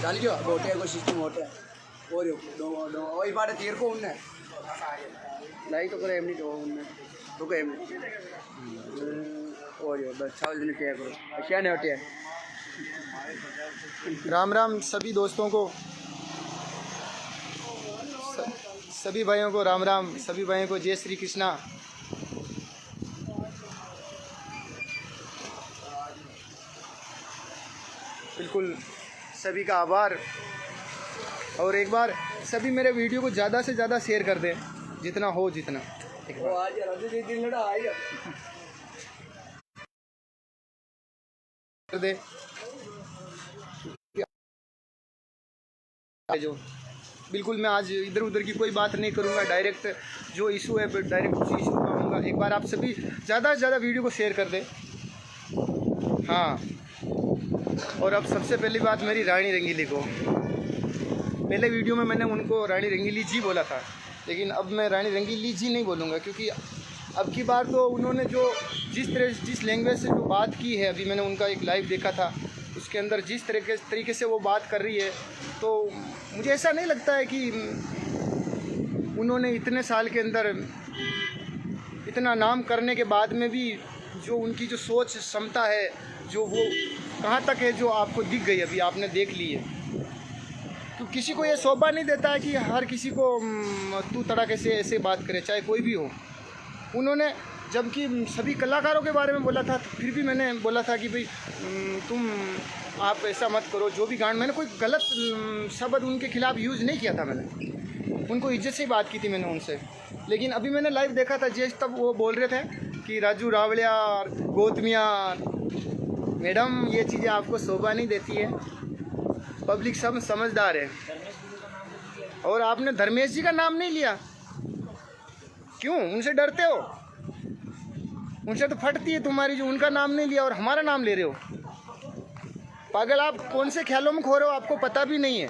चालियो बोटे को सिस्टम होटे और दो ओई बारे तीर को उन्ने लाई तो करे एमनी दो उन्ने तो के एमनी और यो बस चावल दिन क्या करो क्या नहीं होते राम राम सभी दोस्तों को, सभी भाइयों को राम राम, सभी भाइयों को जय श्री कृष्णा। बिल्कुल सभी का आभार। और एक बार सभी मेरे वीडियो को ज़्यादा से ज़्यादा शेयर कर दें, जितना हो जितना। वो आज राजू जी दिन लड़ा आएगा कर दे जो बिल्कुल मैं आज इधर उधर की कोई बात नहीं करूँगा, डायरेक्ट जो इशू है डायरेक्ट उसी इशू पर आऊँगा। एक बार आप सभी ज़्यादा से ज़्यादा वीडियो को शेयर कर दें। हाँ, और अब सबसे पहली बात मेरी रानी रंगीली को। पहले वीडियो में मैंने उनको रानी रंगीली जी बोला था, लेकिन अब मैं रानी रंगीली जी नहीं बोलूँगा, क्योंकि अब की बार तो उन्होंने जो जिस लैंग्वेज से जो बात की है, अभी मैंने उनका एक लाइव देखा था, उसके अंदर जिस तरीके से वो बात कर रही है, तो मुझे ऐसा नहीं लगता है कि उन्होंने इतने साल के अंदर इतना नाम करने के बाद में भी जो उनकी जो सोच क्षमता है, जो वो कहाँ तक है, जो आपको दिख गई, अभी आपने देख ली है। तो किसी को ये शोभा नहीं देता है कि हर किसी को तू तड़ाके से ऐसे बात करे, चाहे कोई भी हो। उन्होंने जबकि सभी कलाकारों के बारे में बोला था, तो फिर भी मैंने बोला था कि भाई आप ऐसा मत करो, जो भी गान, मैंने कोई गलत शब्द उनके खिलाफ यूज़ नहीं किया था। मैंने उनको इज्जत से ही बात की थी मैंने उनसे। लेकिन अभी मैंने लाइव देखा था, जैसे तब वो बोल रहे थे कि राजू रावलिया, गौतमिया, मैडम ये चीज़ें आपको शोभा नहीं देती है, पब्लिक सब समझदार है। और आपने धर्मेश जी का नाम नहीं लिया, क्यों? उनसे डरते हो? उनसे तो फटती है तुम्हारी, जो उनका नाम नहीं लिया और हमारा नाम ले रहे हो। पागल, आप कौन से ख्यालों में खो रहे हो, आपको पता भी नहीं है।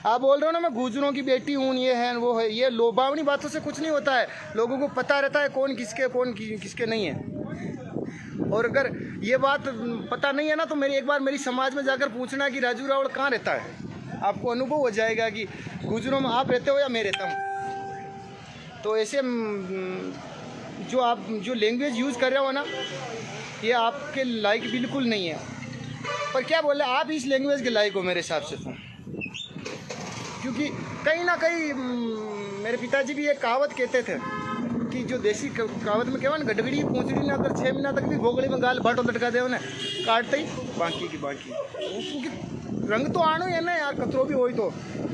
आप बोल रहे हो ना मैं गुजरों की बेटी हूँ, ये है वो है, ये लोभावनी बातों से कुछ नहीं होता है। लोगों को पता रहता है कौन किसके नहीं है। और अगर ये बात पता नहीं है ना, तो एक बार मेरी समाज में जाकर पूछना कि राजू रावल कहाँ रहता है, आपको अनुभव हो जाएगा कि गुजरों में आप रहते हो या मैं रहता हूँ। तो ऐसे जो आप जो लैंग्वेज यूज़ कर रहे हो ना, ये आपके लायक बिल्कुल नहीं है। पर क्या बोले, आप इस लैंग्वेज के लायक हो मेरे हिसाब से तो, क्योंकि कहीं ना कहीं मेरे पिताजी भी एक कहावत कहते थे कि जो देसी कहावत में कहवा ना, गडगड़ी पूंछड़ी ना अगर 6 महीना तक भी भोगड़ी में गाल भाटो लटका दे ना, काटते ही बाकी की बाकी, क्योंकि रंग तो आनो है ना यार, कतरो भी हो तो।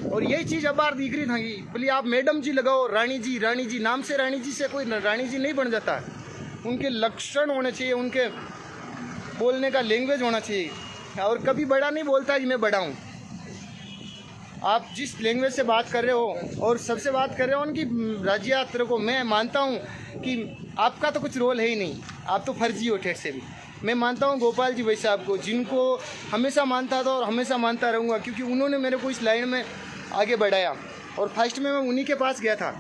और यही चीज़ अब बार दिख रही था, बोली आप मैडम जी लगाओ, रानी जी नाम से रानी जी से कोई रानी जी नहीं बन जाता है। उनके लक्षण होने चाहिए, उनके बोलने का लैंग्वेज होना चाहिए। और कभी बड़ा नहीं बोलता कि मैं बड़ा हूँ। आप जिस लैंग्वेज से बात कर रहे हो और सबसे बात कर रहे हो उनकी राज्य यात्रा को, मैं मानता हूँ कि आपका तो कुछ रोल है ही नहीं, आप तो फर्जी हो ठेठ से भी। मैं मानता हूँ गोपाल जी भाई साहब को, जिनको हमेशा मानता था और हमेशा मानता रहूँगा, क्योंकि उन्होंने मेरे को इस लाइन में आगे बढ़ाया। और फर्स्ट में मैं उन्हीं के पास गया था।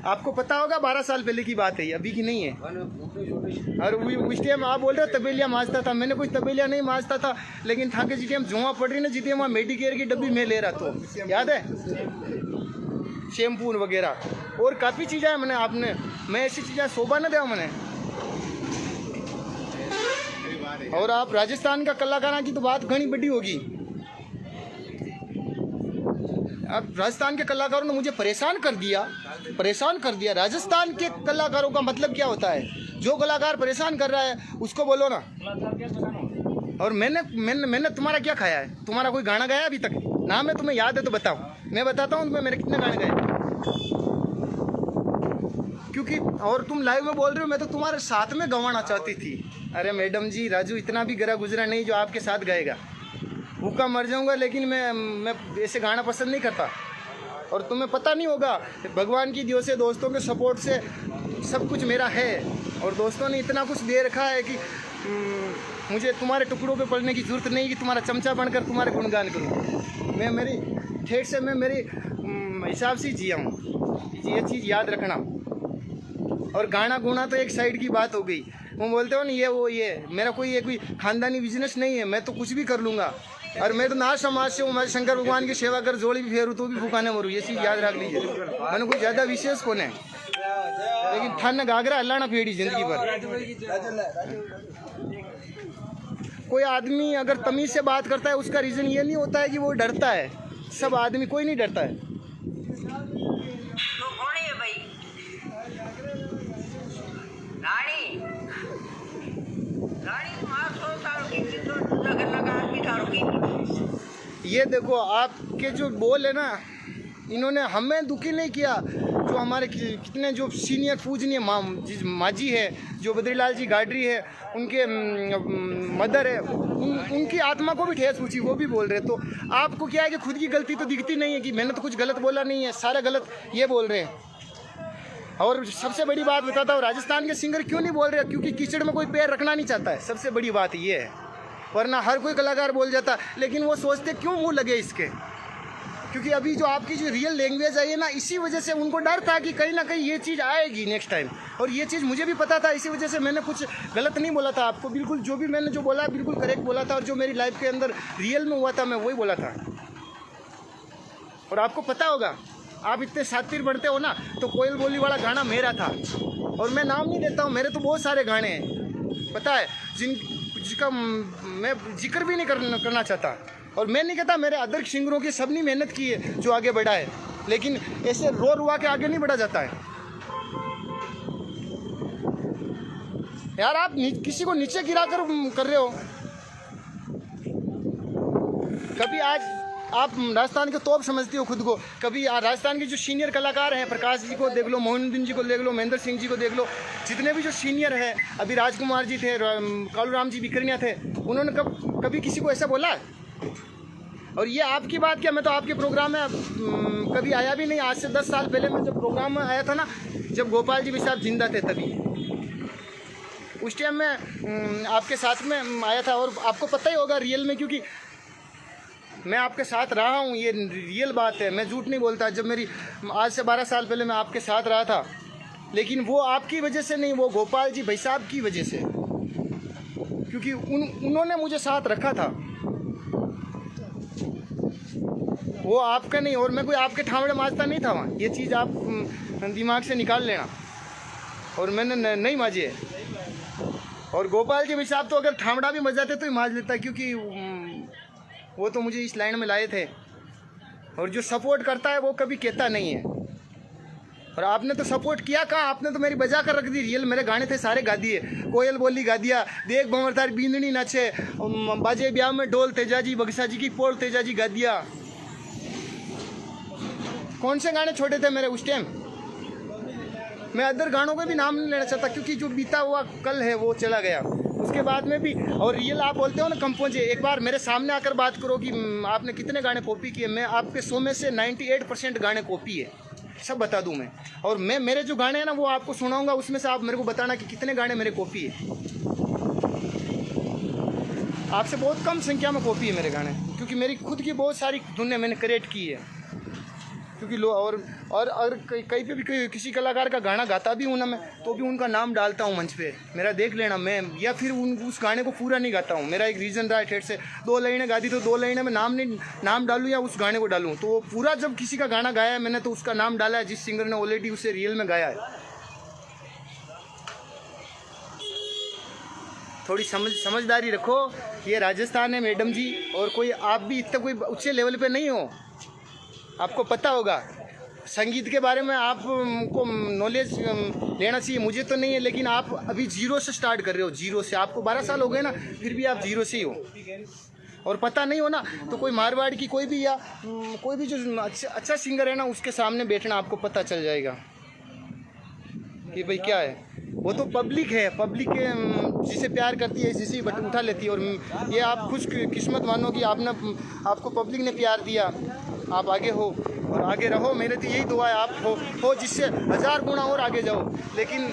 आपको पता होगा 12 साल पहले की बात है, अभी की नहीं है। और उस टाइम आप बोल रहे हो तबेलिया मांजता था, मैंने कोई तबेलिया नहीं मांजता था, लेकिन था कि जिस टाइम जुआ पड़ रही ना, जितने वहाँ मेडिकेयर की डब्बी में ले रहा, तो याद है, शैम्पू वगैरह और काफ़ी चीज़ें हैं। मैं ऐसी चीज़ें शोभा न देवा मैंने। और आप राजस्थान का कलाकारों की तो बात घनी बड़ी होगी। अब राजस्थान के कलाकारों ने मुझे परेशान कर दिया। राजस्थान के कलाकारों का मतलब क्या होता है? जो कलाकार परेशान कर रहा है उसको बोलो ना। और मैंने तुम्हारा क्या खाया है? तुम्हारा कोई गाना गाया अभी तक? नाम है तुम्हें याद है तो बताओ, मैं बताता हूँ तुम्हें मेरे कितने गाने गाए। क्योंकि और तुम लाइव में बोल रहे हो मैं तो तुम्हारे साथ में गंवाना चाहती थी। अरे मैडम जी, राजू इतना भी गरा गुजरा नहीं जो आपके साथ गाएगा। भूखा मर जाऊंगा, लेकिन मैं ऐसे गाना पसंद नहीं करता। और तुम्हें पता नहीं होगा, भगवान की दियो से, दोस्तों के सपोर्ट से सब कुछ मेरा है। और दोस्तों ने इतना कुछ दे रखा है कि मुझे तुम्हारे टुकड़ों पे पड़ने की ज़रूरत नहीं कि तुम्हारा चमचा बनकर तुम्हारे गुणगान करूँ। मैं मेरी ठेठ से मैं मेरे हिसाब से जिया हूँ, ये चीज़ याद रखना। और गाना गुना तो एक साइड की बात हो गई। वो बोलते हो ना ये मेरा कोई खानदानी बिजनेस नहीं है, मैं तो कुछ भी कर लूँगा। और मैं तो नाथ समाज से हूँ, मैं शंकर भगवान की सेवा कर जोड़ी भी फेरू तो भी भूखा नहीं मरूँ, ये चीज़ याद रख लीजिए। मैंने कोई ज़्यादा विशेष कौन है, लेकिन ठन घाघरा अल्लाह फेड़ी जिंदगी भर। कोई आदमी अगर तमीज़ से बात करता है उसका रीज़न ये नहीं होता है कि वो डरता है। सब आदमी, कोई नहीं डरता है। ये देखो आपके जो बोल है ना, इन्होंने हमें दुखी नहीं किया। जो हमारे कितने जो सीनियर पूजनीय माजी है, जो बद्रीलाल जी गाडरी है, उनके मदर है, उनकी आत्मा को भी ठेस पहुंची, वो भी बोल रहे। तो आपको क्या है कि खुद की गलती तो दिखती नहीं है कि मैंने तो कुछ गलत बोला नहीं है, सारा गलत ये बोल रहे हैं। और सबसे बड़ी बात बताता हूँ, राजस्थान के सिंगर क्यों नहीं बोल रहे? क्योंकि कीचड़ में कोई पैर रखना नहीं चाहता है, सबसे बड़ी बात ये है। वरना हर कोई कलाकार बोल जाता, लेकिन वो सोचते क्यों मुंह लगे इसके। क्योंकि अभी जो आपकी जो रियल लैंग्वेज आई है ना, इसी वजह से उनको डर था कि कहीं ना कहीं ये चीज़ आएगी नेक्स्ट टाइम। और ये चीज़ मुझे भी पता था, इसी वजह से मैंने कुछ गलत नहीं बोला था आपको। बिल्कुल जो भी मैंने जो बोला बिल्कुल करेक्ट बोला था, और जो मेरी लाइफ के अंदर रियल में हुआ था मैं वही बोला था। और आपको पता होगा, आप इतने शातिर बनते हो ना, तो कोयल बोली वाला गाना मेरा था। और मैं नाम नहीं देता हूँ, मेरे तो बहुत सारे गाने हैं पता है, जिसका मैं जिक्र भी नहीं करना चाहता। और मैं नहीं कहता मेरे अदर सिंगरों की सबने मेहनत की है जो आगे बढ़ा है, लेकिन ऐसे रो रुआ के आगे नहीं बढ़ा जाता है यार। आप किसी को नीचे गिरा कर रहे हो। कभी आज आप राजस्थान के तोप समझते हो खुद को, कभी राजस्थान के जो सीनियर कलाकार हैं, प्रकाश जी को देख लो, मोहिनुद्दीन जी को देख लो, महेंद्र सिंह जी को देख लो, जितने भी जो सीनियर हैं, अभी राजकुमार जी थे, कालूराम जी बिकरनिया थे, उन्होंने कभी किसी को ऐसा बोला? और ये आपकी बात क्या, मैं तो आपके प्रोग्राम में कभी आया भी नहीं। आज से 10 साल पहले मैं जब प्रोग्राम में आया था ना, जब गोपाल जी भी साहब जिंदा थे, तभी उस टाइम में आपके साथ में आया था। और आपको पता ही होगा रियल में, क्योंकि मैं आपके साथ रहा हूँ, ये रियल बात है, मैं झूठ नहीं बोलता। जब मेरी आज से 12 साल पहले मैं आपके साथ रहा था, लेकिन वो आपकी वजह से नहीं, वो गोपाल जी भाई साहब की वजह से, क्योंकि उन्होंने मुझे साथ रखा था, वो आपका नहीं। और मैं कोई आपके ठावड़े माजता नहीं था वहाँ, ये चीज़ आप दिमाग से निकाल लेना। और मैंने नहीं माजे है। और गोपाल जी भाई साहब तो अगर ठावड़ा भी मजाते तो ही माज लेता, क्योंकि वो तो मुझे इस लाइन में लाए थे। और जो सपोर्ट करता है वो कभी कहता नहीं है। और आपने तो सपोर्ट किया कहाँ, आपने तो मेरी बजा कर रख दी। रियल मेरे गाने थे सारे गा दिए, कोयल बोली गा दिया, देख भंवर तारी बींदनी नाचे, बाजे ब्याह में ढोल तेजाजी, बगसा जी की पोल तेजाजी गा दिया। कौन से गाने छोटे थे मेरे उस टाइम? मैं अदर गानों का भी नाम नहीं लेना चाहता, क्योंकि जो बीता हुआ कल है वो चला गया। उसके बाद में भी, और रियल आप बोलते हो ना कम पहुँचे, एक बार मेरे सामने आकर बात करो कि आपने कितने गाने कॉपी किए। मैं आपके 100 में से 98% गाने कॉपी है, सब बता दूं मैं। और मैं मेरे जो गाने हैं ना वो आपको सुनाऊंगा, उसमें से आप मेरे को बताना कि कितने गाने मेरे कॉपी है। आपसे बहुत कम संख्या में कॉपी है मेरे गाने, क्योंकि मेरी खुद की बहुत सारी धुनें मैंने क्रिएट की है। क्योंकि और कहीं पे भी किसी कलाकार का गाना गाता भी हूँ ना मैं, तो भी उनका नाम डालता हूँ मंच पे, मेरा देख लेना। मैं या फिर उस गाने को पूरा नहीं गाता हूँ। मेरा एक रीज़न रहा है ठेठ से, 2 लाइनें गा दी तो 2 लाइनें में नाम डालूँ या उस गाने को डालूँ। तो पूरा जब किसी का गाना गाया है मैंने, तो उसका नाम डाला है जिस सिंगर ने ऑलरेडी उसे रियल में गाया है। थोड़ी समझदारी रखो। ये राजस्थान है मैडम जी, और कोई आप भी इतना कोई ऊँचे लेवल पे नहीं हो। आपको पता होगा संगीत के बारे में, आपको नॉलेज लेना चाहिए, मुझे तो नहीं है। लेकिन आप अभी 0 से स्टार्ट कर रहे हो, 0 से। आपको 12 साल हो गए ना, फिर भी आप 0 से ही हो। और पता नहीं हो ना, तो कोई मारवाड़ की कोई भी, या कोई भी जो अच्छा सिंगर है ना, उसके सामने बैठना, आपको पता चल जाएगा कि भाई क्या है। वो तो पब्लिक है, पब्लिक जिसे प्यार करती है जिसे बटन उठा लेती है। और ये आप खुश किस्मत मानो कि आपको पब्लिक ने प्यार दिया, आप आगे हो और आगे रहो। मेरे तो यही दुआ है, आप हो जिससे 1000 गुना और आगे जाओ, लेकिन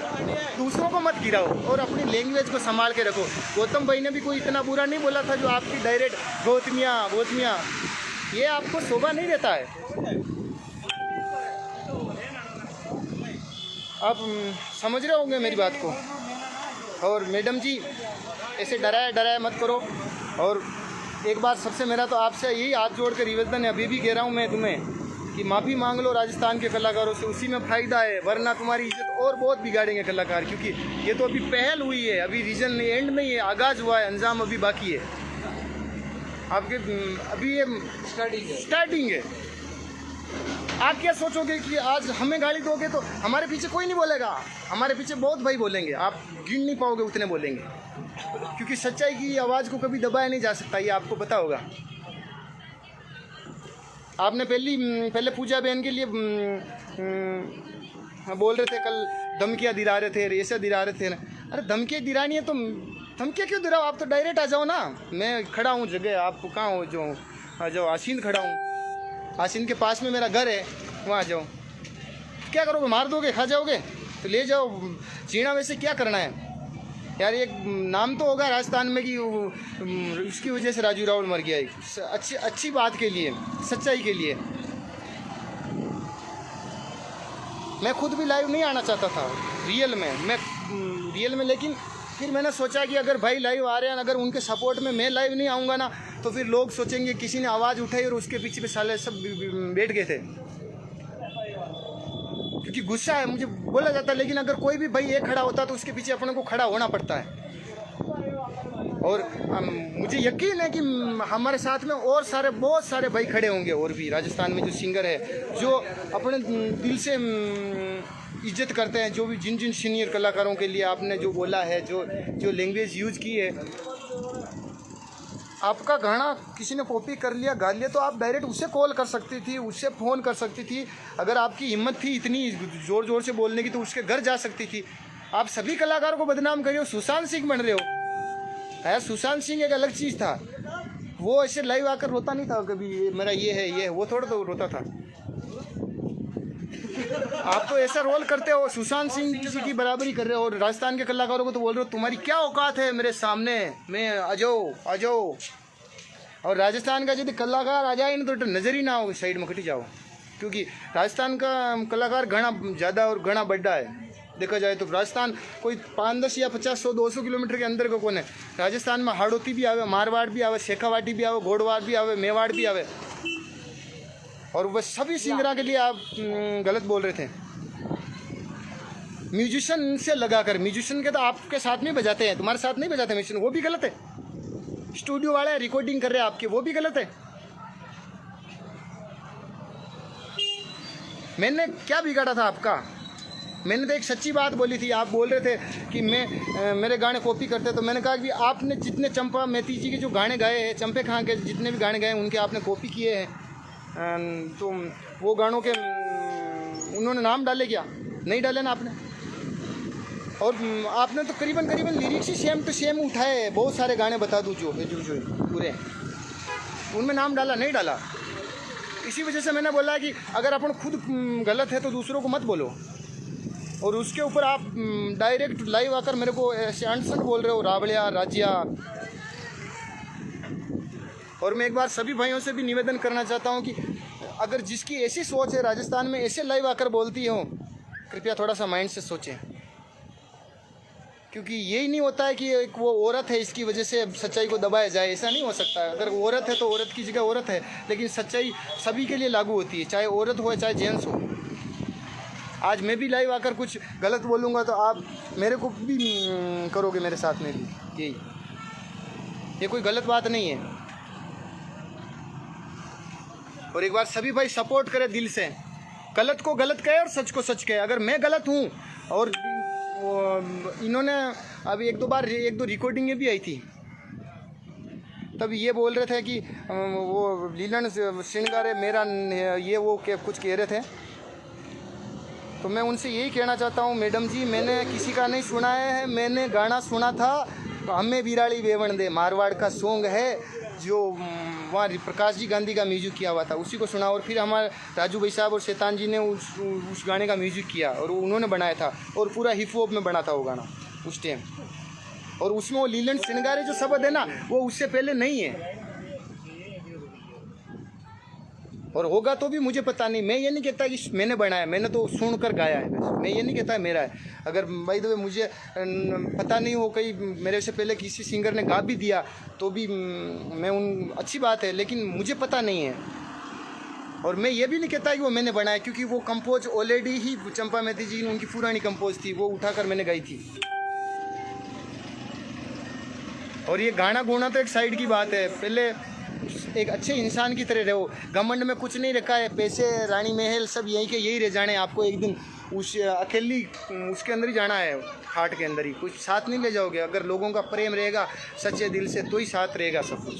दूसरों को मत गिराओ और अपनी लैंग्वेज को संभाल के रखो। गौतम भाई ने भी कोई इतना बुरा नहीं बोला था जो आपकी डायरेक्ट गौतमियाँ, ये आपको शोभा नहीं देता है। आप समझ रहे होंगे मेरी बात को। और मैडम जी ऐसे डराया मत करो। और एक बार सबसे मेरा तो आपसे यही हाथ जोड़ कर निवेदन है, अभी भी कह रहा हूँ मैं तुम्हें कि माफ़ी मांग लो राजस्थान के कलाकारों से, उसी में फ़ायदा है, वरना तुम्हारी इज्जत और बहुत बिगाड़ेंगे कलाकार। क्योंकि ये तो अभी पहल हुई है, अभी रीजन नहीं, एंड नहीं है, आगाज़ हुआ है, अंजाम अभी बाकी है। आपके अभी ये स्टार्टिंग है। आप क्या सोचोगे कि आज हमें गाली दोगे तो हमारे पीछे कोई नहीं बोलेगा, हमारे पीछे बहुत भाई बोलेंगे, आप गिन नहीं पाओगे उतने बोलेंगे, क्योंकि सच्चाई की आवाज़ को कभी दबाया नहीं जा सकता, ये आपको पता होगा। आपने पहले पूजा बहन के लिए बोल रहे थे, कल धमकियाँ दिला रहे थे, ऐसे दिला रहे थे ना। अरे धमकियाँ दिलानी है तो धमकियाँ क्यों दिलाओ, आप तो डायरेक्ट आ जाओ ना। मैं खड़ा हूँ जगह, आप कहाँ हो, जो आ जाओ, आसीन खड़ा हूँ, आसीन के पास में मेरा घर है, वहाँ आ जाओ। क्या करोगे, मार दोगे, खा जाओगे, तो ले जाओ। जीना वैसे क्या करना है यार, एक नाम तो होगा राजस्थान में कि उसकी वजह से राजू रावल मर गया, अच्छी बात के लिए, सच्चाई के लिए। मैं खुद भी लाइव नहीं आना चाहता था रियल में, लेकिन फिर मैंने सोचा कि अगर भाई लाइव आ रहे हैं, अगर उनके सपोर्ट में मैं लाइव नहीं आऊँगा ना, तो फिर लोग सोचेंगे किसी ने आवाज़ उठाई और उसके पीछे पे साले सब बैठ गए थे, क्योंकि गुस्सा है, मुझे बोला जाता है। लेकिन अगर कोई भी भाई एक खड़ा होता तो उसके पीछे अपने को खड़ा होना पड़ता है। और मुझे यकीन है कि हमारे साथ में और बहुत सारे भाई खड़े होंगे, और भी राजस्थान में जो सिंगर है, जो अपने दिल से इज्जत करते हैं, जो भी जिन सीनियर कलाकारों के लिए आपने जो बोला है, जो लैंग्वेज यूज की है। आपका गाना किसी ने कॉपी कर लिया, गा लिया, तो आप डायरेक्ट उससे कॉल कर सकती थी, उससे फ़ोन कर सकती थी। अगर आपकी हिम्मत थी इतनी ज़ोर से बोलने की, तो उसके घर जा सकती थी। आप सभी कलाकारों को बदनाम कर रहे हो, सुशांत सिंह बन रहे हो। है, सुशांत सिंह एक अलग चीज़ था, वो ऐसे लाइव आकर रोता नहीं था कभी, मेरा ये है, वो थोड़ा तो रोता था। आप तो ऐसा रोल करते हो, सुशांत सिंह किसी की बराबरी कर रहे हो, और राजस्थान के कलाकारों को तो बोल रहे हो तुम्हारी क्या औकात है मेरे सामने, मैं आ जाओ। और राजस्थान का यदि कलाकार आ जाए ना तो नज़र ही ना हो, साइड में खटी जाओ, क्योंकि राजस्थान का कलाकार घना ज़्यादा और घना बड़ा है। देखा जाए तो राजस्थान कोई 5-10 या 50, 100, 200 किलोमीटर के अंदर का कौन है। राजस्थान में हाड़ौती भी आवे, मारवाड़ भी आवे, शेखावाटी भी आवे, घोड़वाड़ भी आवे, मेवाड़ भी आवे। और वह सभी सिंगरों के लिए आप गलत बोल रहे थे। म्यूजिशियन से लगाकर, म्यूजिशियन के तो आपके साथ में बजाते हैं, तुम्हारे साथ नहीं बजाते म्यूजिशियन, वो भी गलत है। स्टूडियो वाले रिकॉर्डिंग कर रहे हैं आपके, वो भी गलत है। मैंने क्या बिगाड़ा था आपका? मैंने तो एक सच्ची बात बोली थी। आप बोल रहे थे कि मेरे गाने कॉपी करते, तो मैंने कहा कि आपने जितने चंपा मैती जी के जो गाने गाए हैं, चंपे खां के जितने भी गाने गाए हैं, उनके आपने कॉपी किए हैं, तो वो गानों के उन्होंने नाम डाले क्या? नहीं डाले ना आपने। और आपने तो करीबन लिरिक्स ही सेम टू सेम उठाए हैं। बहुत सारे गाने बता दूँ जो पूरे, उनमें नाम डाला नहीं डाला। इसी वजह से मैंने बोला कि अगर अपन खुद गलत है तो दूसरों को मत बोलो। और उसके ऊपर आप डायरेक्ट लाइव आकर मेरे को ऐसे अनसन बोल रहे हो, रावड़िया राजिया। और मैं एक बार सभी भाइयों से भी निवेदन करना चाहता हूं कि अगर जिसकी ऐसी सोच है राजस्थान में ऐसे लाइव आकर बोलती हो, कृपया थोड़ा सा माइंड से सोचें, क्योंकि यही नहीं होता है कि एक वो औरत है इसकी वजह से सच्चाई को दबाया जाए। ऐसा नहीं हो सकता। अगर औरत है तो औरत की जगह औरत है, लेकिन सच्चाई सभी के लिए लागू होती है, चाहे औरत हो चाहे जेंट्स हो। आज मैं भी लाइव आकर कुछ गलत बोलूँगा तो आप मेरे को भी करोगे, मेरे साथ में भी यही। ये कोई गलत बात नहीं है। और एक बार सभी भाई सपोर्ट करें दिल से, गलत को गलत कहे और सच को सच कहे। अगर मैं गलत हूँ, और इन्होंने अभी एक दो रिकॉर्डिंगें भी आई थी, तब ये बोल रहे थे कि वो लीलन श्रृंगार मेरा ये वो कुछ कह रहे थे। तो मैं उनसे यही कहना चाहता हूँ, मैडम जी, मैंने किसी का नहीं सुना है, मैंने गाना सुना था हमें बिराड़ी बेवण दे, मारवाड़ का सॉन्ग है, जो वहाँ प्रकाश जी गांधी का म्यूजिक किया हुआ था, उसी को सुना। और फिर हमारे राजू भाई साहब और शैतान जी ने उस गाने का म्यूजिक किया, और उन्होंने बनाया था, और पूरा हिप हॉप में बना था वो गाना उस टाइम। और उसमें वो लीलन श्रृंगारे जो शब्द है ना, वो उससे पहले नहीं है। और होगा तो भी मुझे पता नहीं। मैं ये नहीं कहता कि मैंने बनाया, मैंने तो सुनकर गाया है बस। मैं ये नहीं कहता मेरा है। अगर भाई तो मुझे पता नहीं हो, कहीं मेरे से पहले किसी सिंगर ने गा भी दिया तो भी मैं अच्छी बात है, लेकिन मुझे पता नहीं है। और मैं ये भी नहीं कहता कि वो मैंने बनाया, क्योंकि वो कंपोज ऑलरेडी ही चंपा मेहती जी उनकी पुरानी कंपोज थी, वो उठाकर मैंने गाई थी। और ये गाना गोना तो एक साइड की बात है, पहले एक अच्छे इंसान की तरह रहो। घमंड में कुछ नहीं रखा है, पैसे रानी महल सब यहीं के यही रह जाने। आपको एक दिन उस अकेली उसके अंदर ही जाना है, खाट के अंदर ही, कुछ साथ नहीं ले जाओगे। अगर लोगों का प्रेम रहेगा सच्चे दिल से तो ही साथ रहेगा सब कुछ।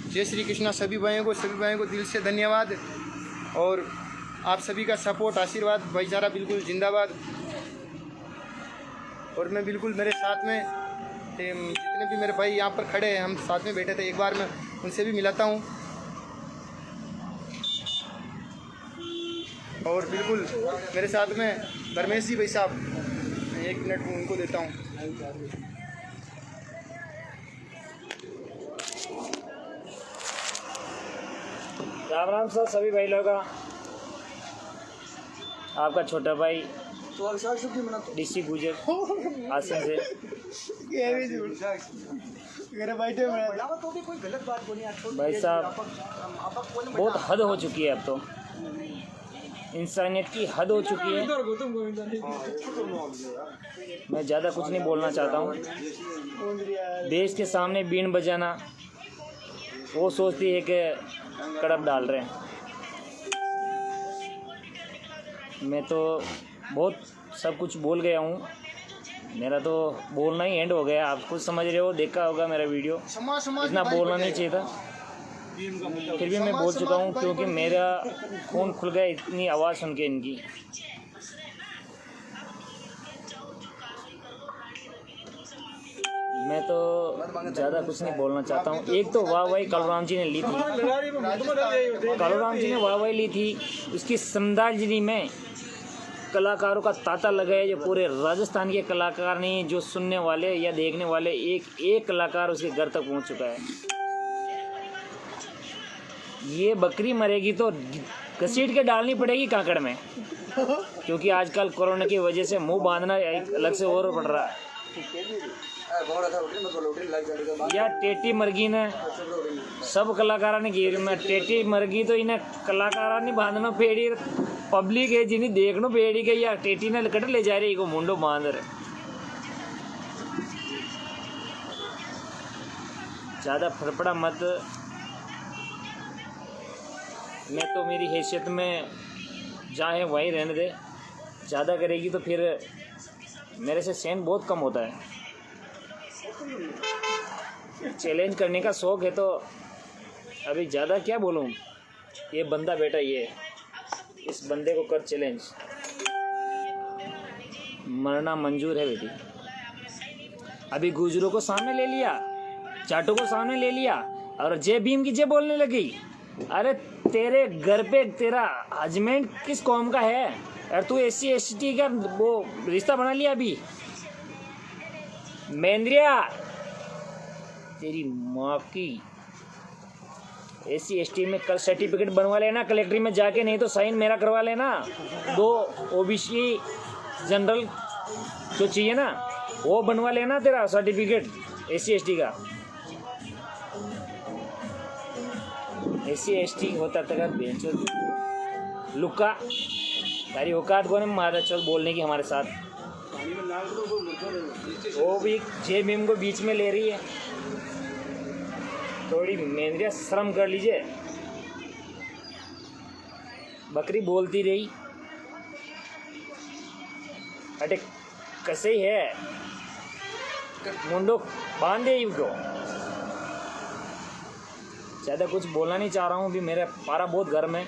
जय श्री कृष्णा सभी भाइयों को दिल से धन्यवाद। और आप सभी का सपोर्ट, आशीर्वाद, भाईचारा बिल्कुल जिंदाबाद। और मैं बिल्कुल मेरे साथ में जितने भी मेरे भाई यहाँ पर खड़े हैं, हम साथ में बैठे थे, एक बार मैं उनसे भी मिलाता हूँ। और बिल्कुल मेरे साथ में धर्मेश जी भाई साहब, 1 मिनट उनको देता हूँ। राम राम सर सभी भाई लोगों का। आपका छोटा भाई डीसी गुजर आसन से। भाई साहब बहुत हद हो चुकी है, अब तो इंसानियत की हद हो चुकी है। मैं ज़्यादा कुछ नहीं बोलना चाहता हूँ। देश के सामने बीन बजाना, वो सोचती है कि कड़प डाल रहे हैं। मैं तो बहुत सब कुछ बोल गया हूँ, मेरा तो बोलना ही एंड हो गया। आप खुद समझ रहे हो, देखा होगा मेरा वीडियो, इतना बोलना नहीं चाहिए था, फिर भी मैं बोल चुका हूँ, क्योंकि मेरा खून खुल गया इतनी आवाज़ सुन के इनकी। मैं तो ज़्यादा कुछ नहीं बोलना चाहता हूँ। एक तो वाहवाही कालूराम जी ने ली थी, कालूराम जी ने वाहवाही ली थी, उसकी श्रद्धांजलि में कलाकारों का तांता लगाया। जो पूरे राजस्थान के कलाकार नहीं, जो सुनने वाले या देखने वाले एक कलाकार उसके घर तक पहुंच चुका है। ये बकरी मरेगी तो घसीट के डालनी पड़ेगी कांकड़ में, क्योंकि आजकल कोरोना की वजह से मुंह बांधना एक अलग से और पड़ रहा है। या टेटी मरगी ने सब कलाकारा ने की, मैं टेटी मरगी तो इन्हें कलाकारा नहीं बांधना पेड़ी, पब्लिक है जिन्हें देखना पेड़ी के या टेटी ने कट ले जा रही को मुंडो बांध रहे। ज़्यादा फड़फड़ा मत। मैं तो मेरी हैसियत में जहाँ है वहीं रहने दे। ज़्यादा करेगी तो फिर मेरे से सहन बहुत कम होता है। चैलेंज करने का शौक़ है तो अभी ज़्यादा क्या बोलूँ। ये बंदा बेटा, ये इस बंदे को कर चैलेंज, मरना मंजूर है बेटी। अभी गुजरों को सामने ले लिया, जाटों को सामने ले लिया, और जय भीम की जय बोलने लगी। अरे तेरे घर पे तेरा हस्बैंड किस कौम का है? अरे तू SC ST का वो रिश्ता बना लिया अभी। मेंद्रिया तेरी माँ की SC ST में कल सर्टिफिकेट बनवा लेना कलेक्ट्री में जाके, नहीं तो साइन मेरा करवा लेना। 2 OBC जनरल जो चाहिए ना वो बनवा लेना, तेरा सर्टिफिकेट SC ST का। SC ST होता तेरा बेंचो लुक्का, तारी औकात को नहीं मारा चल बोलने की हमारे साथ। वो भी जय भीम को बीच में ले रही है। थोड़ी मेंद्रिया शर्म कर लीजिए। बकरी बोलती रही, अटे कैसे ही है मुंडो बांध दे इनको। ज़्यादा कुछ बोलना नहीं चाह रहा हूँ, अभी मेरा पारा बहुत गर्म है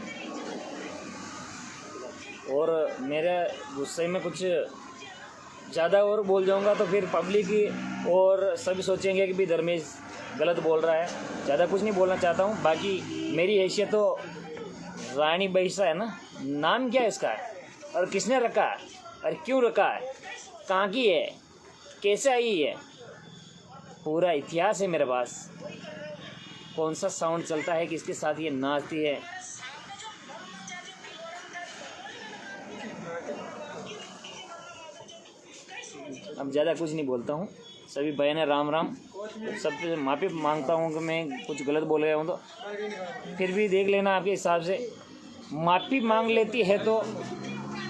और मेरे गुस्से में कुछ ज़्यादा और बोल जाऊँगा तो फिर पब्लिक और सभी सोचेंगे कि भी धर्मेश गलत बोल रहा है। ज़्यादा कुछ नहीं बोलना चाहता हूँ। बाकी मेरी हैसियत तो रानी बैसा है ना, नाम क्या है इसका और किसने रखा है और क्यों रखा है, कहाँ की है, कैसे आई है, पूरा इतिहास है मेरे पास। कौन सा साउंड चलता है, किसके साथ ये नाचती है। अब ज़्यादा कुछ नहीं बोलता हूँ, सभी बहन है राम राम। सब माफ़ी मांगता हूँ कि मैं कुछ गलत बोल गया हूँ, तो फिर भी देख लेना आपके हिसाब से। माफ़ी मांग लेती है तो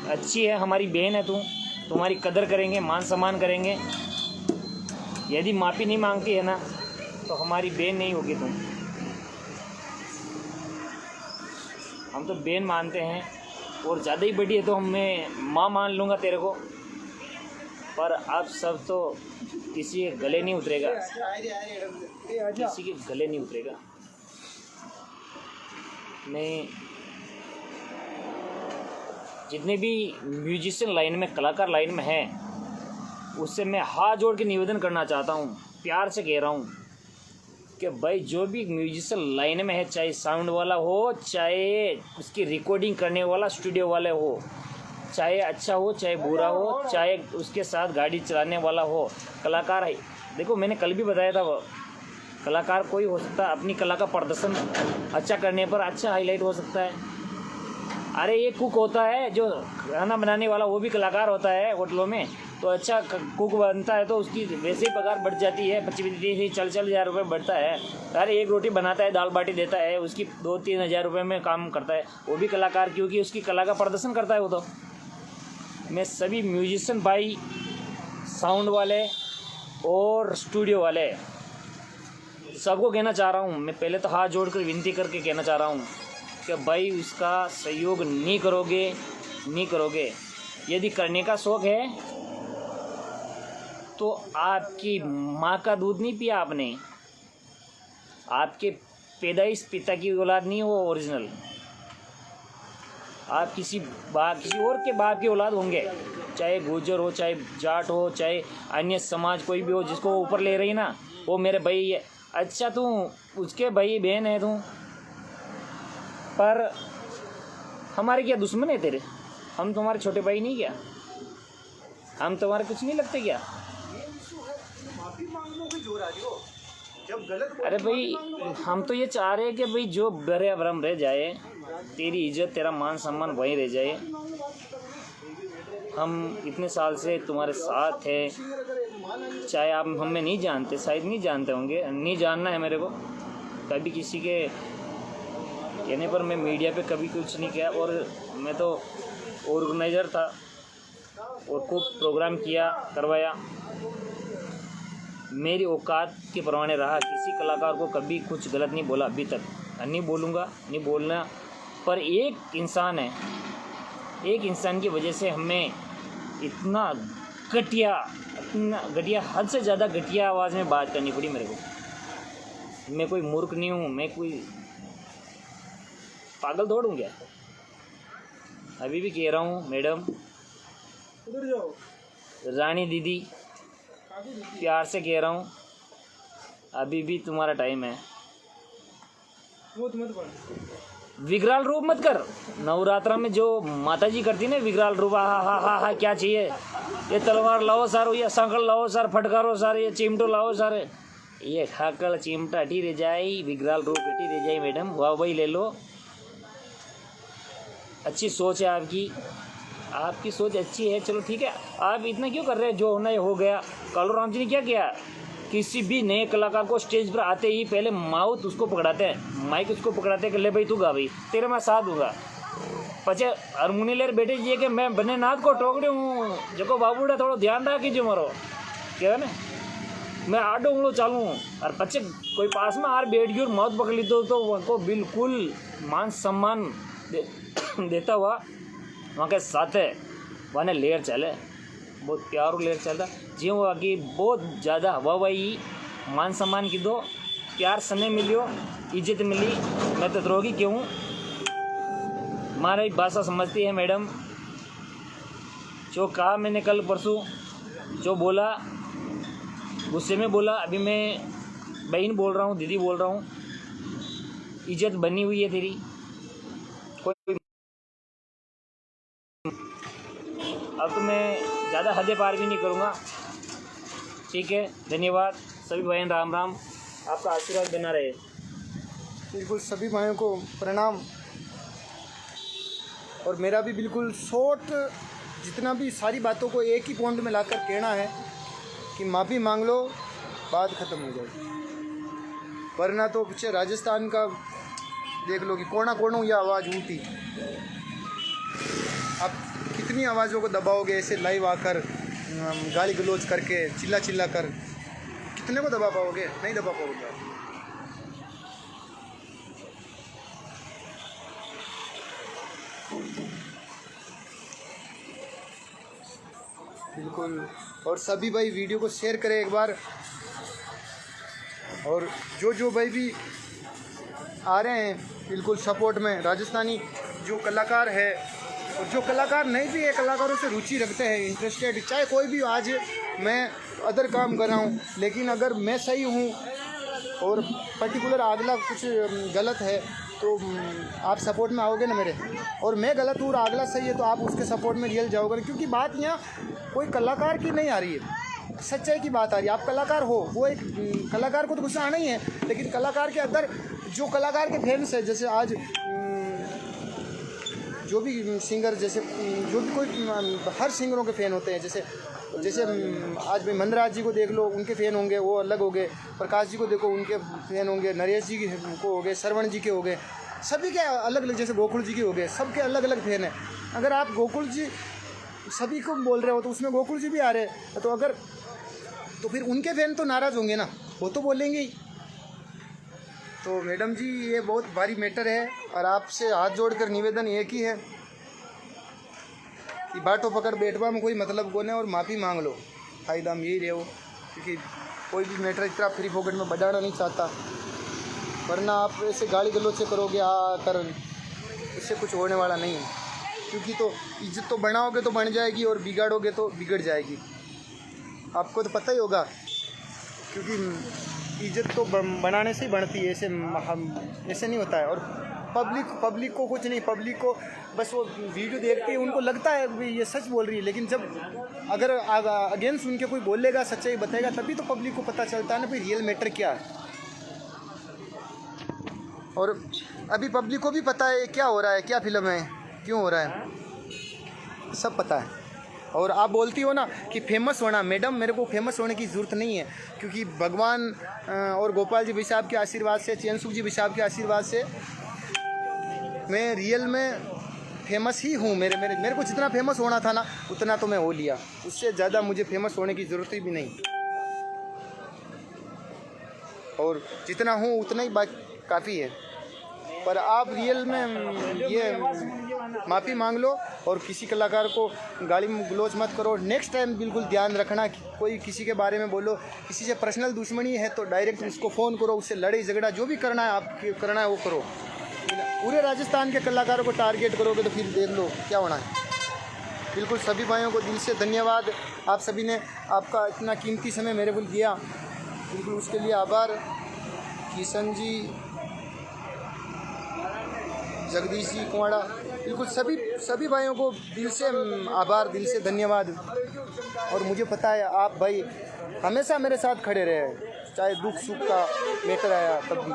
अच्छी है, हमारी बहन है तू, तुम्हारी कदर करेंगे, मान सम्मान करेंगे। यदि माफ़ी नहीं मांगती है ना तो हमारी बहन नहीं होगी तुम। हम तो बहन मानते हैं, और ज़्यादा ही बड़ी है तो मैं माँ मान लूँगा तेरे को, पर अब सब तो किसी के गले नहीं उतरेगा, किसी के गले नहीं उतरेगा। मैं जितने भी म्यूजिशियन लाइन में, कलाकार लाइन में हैं, उससे मैं हाथ जोड़ के निवेदन करना चाहता हूँ, प्यार से कह रहा हूँ कि भाई जो भी म्यूजिशियन लाइन में है, चाहे साउंड वाला हो, चाहे उसकी रिकॉर्डिंग करने वाला स्टूडियो वाले हो, चाहे अच्छा हो चाहे बुरा हो, चाहे उसके साथ गाड़ी चलाने वाला हो, कलाकार है। देखो मैंने कल भी बताया था, वो कलाकार कोई हो सकता है, अपनी कला का प्रदर्शन अच्छा करने पर अच्छा हाईलाइट हो सकता है। अरे ये कुक होता है जो खाना बनाने वाला, वो भी कलाकार होता है होटलों में, तो अच्छा कुक बनता है तो उसकी वैसे ही पगार बढ़ जाती है, 25-30 हज़ार रुपये बढ़ता है। अरे एक रोटी बनाता है, दाल बाटी देता है, उसकी 2-3 हज़ार रुपये में काम करता है, वो भी कलाकार, क्योंकि उसकी कला का प्रदर्शन करता है वो। तो मैं सभी म्यूजिशियन भाई, साउंड वाले और स्टूडियो वाले सबको कहना चाह रहा हूँ, मैं पहले तो हाथ जोड़कर विनती करके कहना चाह रहा हूँ कि भाई उसका सहयोग नहीं करोगे। यदि करने का शौक़ है तो आपकी माँ का दूध नहीं पिया आपने, आपके पैदाइश पिता की औलाद नहीं हो ओरिजिनल, आप किसी और के बाप की औलाद होंगे, चाहे गुर्जर हो, चाहे जाट हो, चाहे अन्य समाज कोई भी हो, जिसको ऊपर ले रही ना वो मेरे भाई है। अच्छा तू उसके भाई बहन है तू, पर हमारे क्या दुश्मन है तेरे? हम तुम्हारे छोटे भाई नहीं क्या? हम तुम्हारे कुछ नहीं लगते क्या? अरे भाई हम तो ये चाह रहे हैं कि भाई जो बरे भरम रह जाए, तेरी इज्जत तेरा मान सम्मान वहीं रह जाए। हम इतने साल से तुम्हारे साथ हैं, चाहे आप हमें नहीं जानते, शायद नहीं जानते होंगे, नहीं जानना है मेरे को। कभी किसी के कहने पर मैं मीडिया पे कभी कुछ नहीं किया, और मैं तो ऑर्गेनाइज़र था और खूब प्रोग्राम किया, करवाया, मेरी औकात के परवाने रहा। किसी कलाकार को कभी कुछ गलत नहीं बोला अभी तक, नहीं बोलूँगा, नहीं बोलना। पर एक इंसान है, एक इंसान की वजह से हमें इतना घटिया, हद से ज़्यादा घटिया आवाज़ में बात करनी पड़ी मेरे को। मैं कोई मूर्ख नहीं हूँ, मैं कोई पागल थोड़ा हूँ क्या? अभी भी कह रहा हूँ मैडम, रानी दीदी, प्यार से कह रहा हूँ, अभी भी तुम्हारा टाइम है। विकराल रूप मत कर। नवरात्रा में जो माता जी करती ना विकराल रूप, हा क्या चाहिए? ये तलवार लाओ सर, ये संकल लाओ सर, फटकारो सर, ये चिमटो लाओ सर, ये खाकड़ चिमटा हटी रह जाए, विकराल रूप हटी रह जाए। मैडम वाह वही ले लो, अच्छी सोच है आपकी सोच अच्छी है, चलो ठीक है। आप इतना क्यों कर रहे हैं? जो होना है हो गया। कालू राम जी ने क्या किया? किसी भी नए कलाकार को स्टेज पर आते ही पहले माउथ उसको पकड़ाते हैं, माइक उसको पकड़ाते हैं कि ले भाई तू गा भाई, तेरे मैं साथ दूंगा। पचे हारमोनी लेर बैठे जी कि मैं बने नाथ को टोकड़े हूँ, जो बाबूड़ा थोड़ा ध्यान रहा कीजिए मारो, क्या है ना, मैं आडो उंगलो चालू हूँ। और पचे कोई पास में आर बैठ गई और माउथ पकड़ ली तो उनको बिल्कुल मान सम्मान देता हुआ वहाँ के साथ है वहाँ लेयर चले, बहुत प्यार लेयर चलता जी। वो आगे बहुत ज़्यादा हवा वही मान सम्मान की दो, प्यार सने मिलियो, इज्जत मिली। मैं तो द्रोही क्यों? हमारी भाषा समझती है मैडम। जो कहा मैंने कल परसों, जो बोला गुस्से में बोला, अभी मैं बहन बोल रहा हूँ, दीदी बोल रहा हूँ, इज्जत बनी हुई है तेरी। कोई अब तो मैं ज़्यादा हदें पार भी नहीं करूँगा, ठीक है। धन्यवाद सभी बहन, राम राम, आपका आशीर्वाद बना रहे। बिल्कुल सभी भाइयों को प्रणाम। और मेरा भी बिल्कुल शॉर्ट जितना भी सारी बातों को एक ही पॉइंट में लाकर कहना है कि माफ़ी मांग लो, बात ख़त्म हो जाएगी। वरना तो पीछे राजस्थान का देख लो कि कोना कोनों ये आवाज़ उठी। आप कितनी आवाज़ों को दबाओगे ऐसे लाइव आकर, गाली गलौज करके, चिल्ला चिल्ला कर, कितने को दबा पाओगे? नहीं दबा पाओगे आप। बिल्कुल। और सभी भाई वीडियो को शेयर करें एक बार। और जो भाई भी आ रहे हैं बिल्कुल सपोर्ट में, राजस्थानी जो कलाकार है और जो कलाकार नहीं भी है, कलाकारों से रुचि रखते हैं, इंटरेस्टेड, चाहे कोई भी, आज मैं अदर काम कर रहा हूँ लेकिन अगर मैं सही हूँ और पर्टिकुलर अगला कुछ गलत है तो आप सपोर्ट में आओगे ना मेरे, और मैं गलत हूँ और अगला सही है तो आप उसके सपोर्ट में रियल जाओगे। क्योंकि बात यहाँ कोई कलाकार की नहीं आ रही है, सच्चाई की बात आ रही है। आप कलाकार हो, वो एक कलाकार को तो गुस्सा आना ही है, लेकिन कलाकार के अंदर जो कलाकार के फैंस है, जैसे आज जो भी सिंगर, जैसे जो भी कोई, हर सिंगरों के फ़ैन होते हैं। जैसे आज भाई मंदराज जी को देख लो, उनके फ़ैन होंगे, वो अलग हो गए। प्रकाश जी को देखो, उनके फ़ैन होंगे। नरेश जी को हो गए, श्रवण जी के हो गए, सभी के अलग अलग, जैसे गोकुल जी के हो गए, सबके अलग अलग फ़ैन हैं। अगर आप गोकुल जी सभी को बोल रहे हो तो उसमें गोकुल जी भी आ रहे हैं, तो फिर उनके फ़ैन तो नाराज़ होंगे ना, वो तो बोलेंगे ही। तो मैडम जी ये बहुत भारी मैटर है और आपसे हाथ जोड़कर निवेदन एक ही है कि बाटो पकड़ बैठवा में कोई मतलब कोने और माफ़ी मांग लो, फ़ायदा हम यही रहे हो। क्योंकि कोई भी मैटर इतना फ्री फोकट में बढ़ाना नहीं चाहता, वरना आप ऐसे गाली गलौज से करोगे कर, इससे कुछ होने वाला नहीं है। क्योंकि तो इज्जत तो बनाओगे तो बन जाएगी और बिगाड़ोगे तो बिगड़ जाएगी, आपको तो पता ही होगा। क्योंकि इज्जत तो बनाने से ही बढ़ती है, ऐसे नहीं होता है। और पब्लिक को कुछ नहीं, पब्लिक को बस वो वीडियो देखते हैं, उनको लगता है कि ये सच बोल रही है, लेकिन जब अगर अगेंस्ट उनके कोई बोलेगा, सच्चाई बताएगा, तभी तो पब्लिक को पता चलता है ना भाई रियल मैटर क्या है। और अभी पब्लिक को भी पता है क्या हो रहा है, क्या फिल्म है, क्यों हो रहा है, सब पता है। और आप बोलती हो ना कि फेमस होना, मैडम मेरे को फेमस होने की ज़रूरत नहीं है, क्योंकि भगवान और गोपाल जी भाई साहब के आशीर्वाद से, चैनसुख जी भाई साहब के आशीर्वाद से मैं रियल में फेमस ही हूँ। मेरे को जितना फेमस होना था ना उतना तो मैं हो लिया, उससे ज़्यादा मुझे फेमस होने की ज़रूरत ही भी नहीं। और जितना हूँ उतना ही काफ़ी है। पर आप रियल में ये माफ़ी मांग लो और किसी कलाकार को गाली गलौज मत करो। नेक्स्ट टाइम बिल्कुल ध्यान रखना कि कोई किसी के बारे में बोलो, किसी से पर्सनल दुश्मनी है तो डायरेक्ट उसको फ़ोन करो, उससे लड़ाई झगड़ा जो भी करना है आप करना है वो करो। पूरे राजस्थान के कलाकारों को टारगेट करोगे तो फिर देख लो क्या होना है। बिल्कुल सभी भाइयों को दिल से धन्यवाद, आप सभी ने आपका इतना कीमती समय मेरे को दिया, बिल्कुल उसके लिए आभार। किशन जी, जगदीश जी कुमाड़ा, बिल्कुल सभी भाइयों को दिल से आभार, दिल से धन्यवाद। और मुझे पता है आप भाई हमेशा मेरे साथ खड़े रहे, चाहे दुख सुख का मैटर आया तब भी,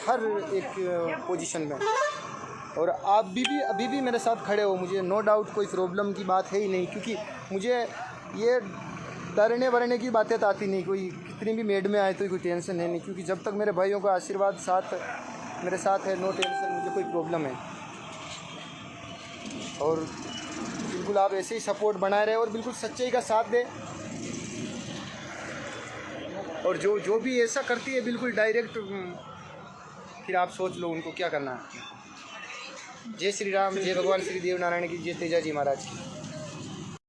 हर एक पोजीशन में। और आप भी अभी भी मेरे साथ खड़े हो, मुझे नो डाउट कोई प्रॉब्लम की बात है ही नहीं। क्योंकि मुझे ये डरने वरने की बातें तो आती नहीं, कोई कितनी भी मेड में आए तो कोई टेंशन है नहीं। क्योंकि जब तक मेरे भाइयों का आशीर्वाद मेरे साथ है, नो टेंशन, मुझे कोई प्रॉब्लम है। और बिल्कुल आप ऐसे ही सपोर्ट बनाए रहे और बिल्कुल सच्चाई का साथ दें। और जो भी ऐसा करती है बिल्कुल डायरेक्ट, फिर आप सोच लो उनको क्या करना है। जय श्री राम, जय भगवान श्री देव नारायण की, जय तेजा जी महाराज की।